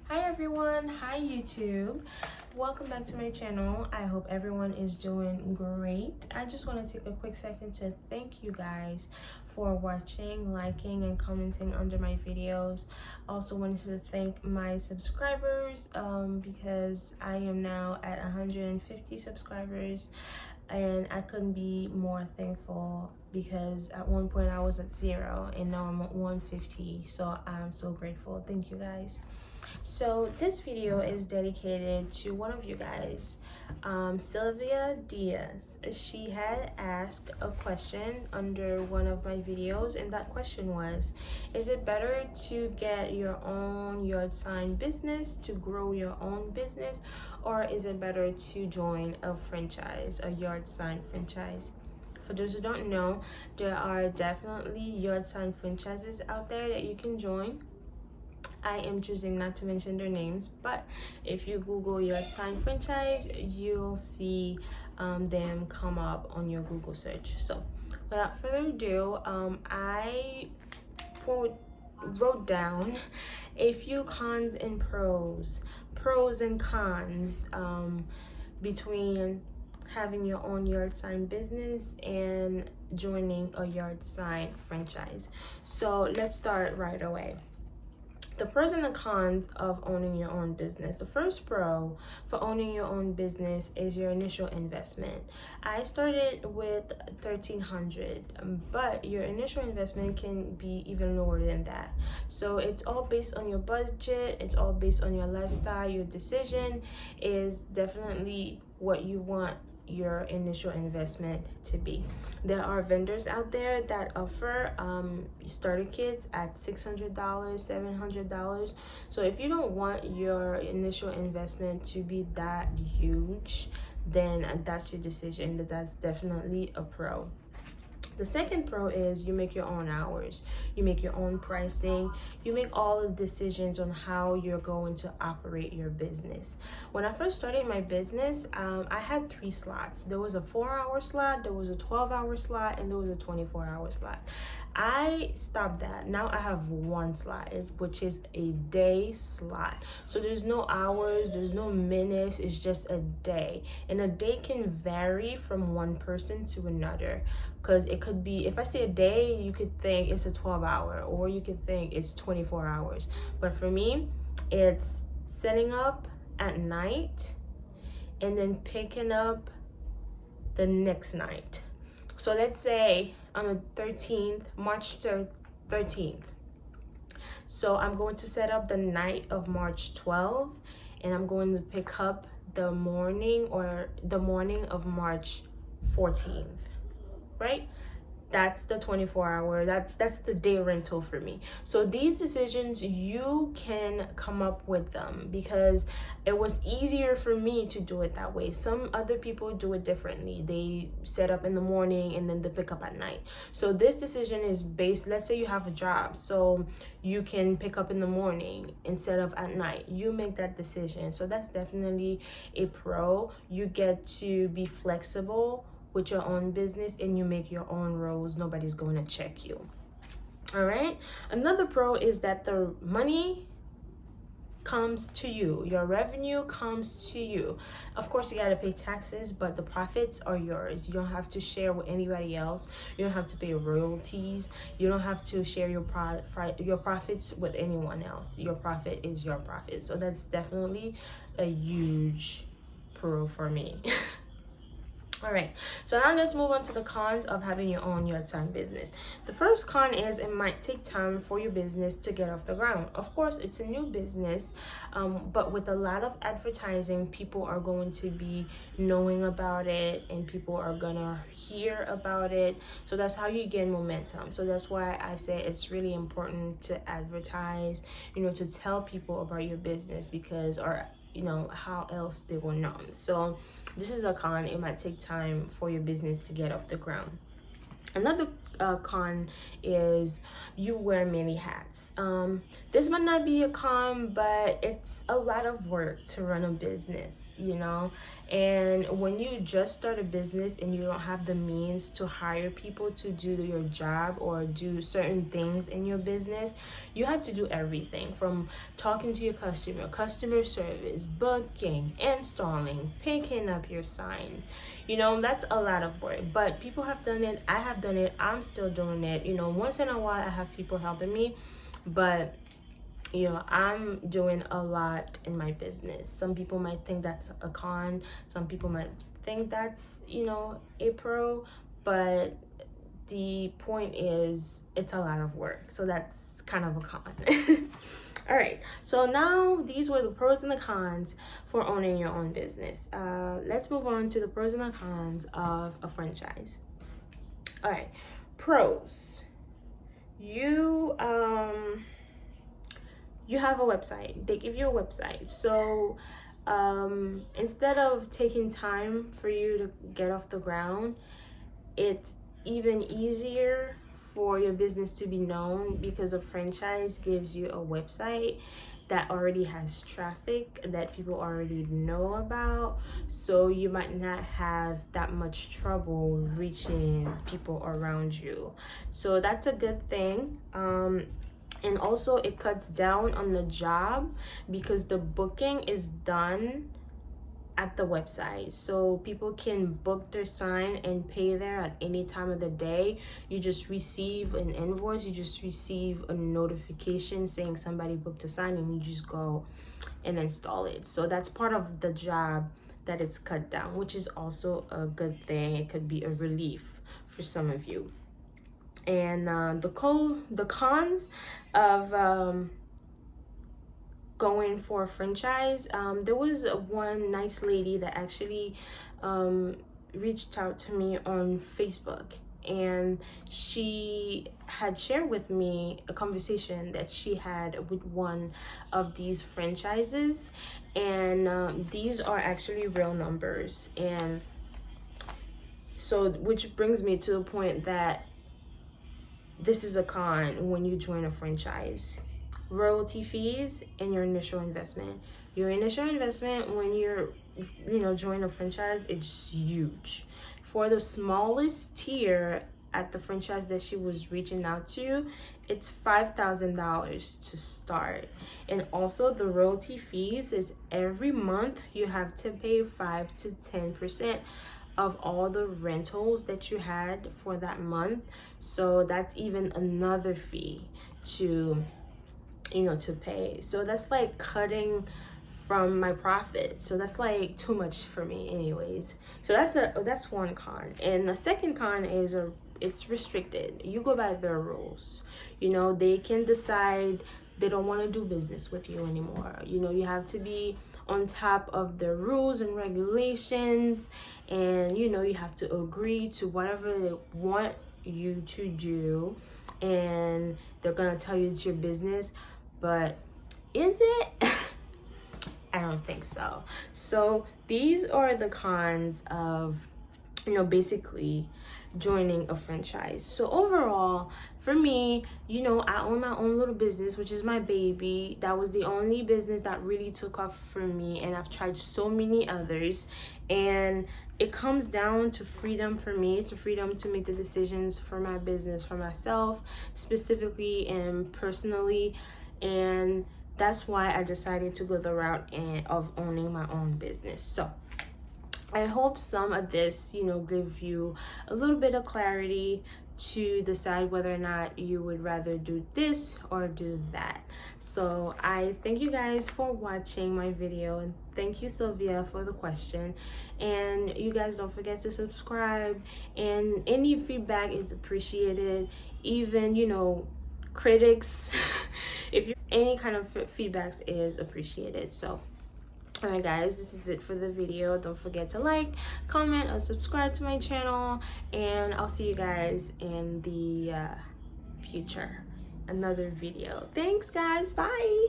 Hi everyone, hi YouTube. Welcome back to my channel. I hope everyone is doing great. I just want to take a quick second to thank you guys for watching, liking, and commenting under my videos. Also wanted to thank my subscribers because I am now at 150 subscribers and I couldn't be more thankful because at one point I was at 0 and now I'm at 150. So I'm so grateful. Thank you guys. So this video is dedicated to one of you guys, Sylvia Diaz. She had asked a question under one of my videos, and that question was, is it better to get your own yard sign business, to grow your own business, or is it better to join a franchise, a yard sign franchise? For those who don't know, there are definitely yard sign franchises out there that you can join. I am choosing not to mention their names, but if you Google yard sign franchise, you'll see them come up on your Google search. So without further ado, I wrote down a few cons and pros and cons between having your own yard sign business and joining a yard sign franchise. So let's start right away. The pros and the cons of owning your own business. The first pro for owning your own business is your initial investment. I started with $1,300, but your initial investment can be even lower than that. So it's all based on your budget, it's all based on your lifestyle. Your decision is definitely what you want your initial investment to be. There are vendors out there that offer starter kits at $600, $700. So if you don't want your initial investment to be that huge, then that's your decision. That's definitely a pro. The second pro is you make your own hours, you make your own pricing, you make all the decisions on how you're going to operate your business. When I first started my business, I had 3 slots. There was a 4-hour slot, there was a 12-hour slot, and there was a 24-hour slot. I stopped that. Now I have 1 slot, which is a day slot. So there's no hours, there's no minutes, it's just a day. And a day can vary from one person to another. Because it could be, if I say a day, you could think it's a 12-hour, or you could think it's 24 hours. But for me, it's setting up at night and then picking up the next night. So let's say on the 13th, March 13th. So I'm going to set up the night of March 12th, and I'm going to pick up the morning of March 14th. Right? That's the 24-hour, that's the day rental for me. So these decisions, you can come up with them because it was easier for me to do it that way. Some other people do it differently. They set up in the morning and then they pick up at night. So this decision is based, let's say you have a job, so you can pick up in the morning instead of at night. You make that decision. So that's definitely a pro. You get to be flexible with your own business and you make your own rules. Nobody's going to check you. All right. Another pro is that the money comes to you. Your revenue comes to you. Of course, you got to pay taxes, but the profits are yours. You don't have to share with anybody else. You don't have to pay royalties. You don't have to share your profits with anyone else. Your profit is your profit. So that's definitely a huge pro for me. All right, so now let's move on to the cons of having your own yard sign business. The first con is it might take time for your business to get off the ground. Of course, it's a new business, but with a lot of advertising, people are going to be knowing about it and people are gonna hear about it. So that's how you get momentum. So that's why I say it's really important to advertise, to tell people about your business because, or how else they will know. So this is a con. It might take time for your business to get off the ground. Another con is you wear many hats. This might not be a con, but it's a lot of work to run a business, you know. And when you just start a business and you don't have the means to hire people to do your job or do certain things in your business, you have to do everything from talking to your customer service, booking, installing, picking up your signs. You know, that's a lot of work, but people have done it. I have done it. I'm still doing it. You know, once in a while I have people helping me, but you know, I'm doing a lot in my business. Some people might think that's a con. Some people might think that's, you know, a pro, but the point is it's a lot of work. So that's kind of a con. All right, so now these were the pros and the cons for owning your own business. Let's move on to the pros and the cons of a franchise. All right, pros. You have a website. They give you a website. So instead of taking time for you to get off the ground, it's even easier for your business to be known because a franchise gives you a website that already has traffic that people already know about, so you might not have that much trouble reaching people around you. So that's a good thing. And also it cuts down on the job because the booking is done at the website, so people can book their sign and pay there at any time of the day. You just receive an invoice, you just receive a notification saying somebody booked a sign, and you just go and install it. So that's part of the job that it's cut down, which is also a good thing. It could be a relief for some of you. And the cons of going for a franchise, there was one nice lady that actually reached out to me on Facebook, and she had shared with me a conversation that she had with one of these franchises, and these are actually real numbers. And so, which brings me to the point that this is a con when you join a franchise: royalty fees and your initial investment. Your initial investment when you're, you know, join a franchise, it's huge. For the smallest tier at the franchise that she was reaching out to, it's $5,000 to start. And also the royalty fees is every month you have to pay 5 to 10% of all the rentals that you had for that month. So that's even another fee to, you know, to pay. So that's like cutting from my profit. So that's like too much for me anyways. So that's one con. And the second con is it's restricted. You go by their rules. You know, they can decide they don't want to do business with you anymore. You know, you have to be on top of the rules and regulations, and you know, you have to agree to whatever they want you to do, and they're gonna tell you it's your business, but is it? I don't think so. So these are the cons of, you know, basically joining a franchise. So overall, for me, you know, I own my own little business, which is my baby. That was the only business that really took off for me, and I've tried so many others, and it comes down to freedom for me. It's a freedom to make the decisions for my business, for myself specifically and personally, and that's why I decided to go the route of owning my own business. So I hope some of this, you know, give you a little bit of clarity to decide whether or not you would rather do this or do that. So I thank you guys for watching my video, and thank you, Sylvia, for the question. And you guys don't forget to subscribe, and any feedback is appreciated. Even, you know, critics, if you any kind of feedbacks is appreciated. So alright guys, this is it for the video. Don't forget to like, comment, or subscribe to my channel, and I'll see you guys in the future, another video. Thanks guys, bye.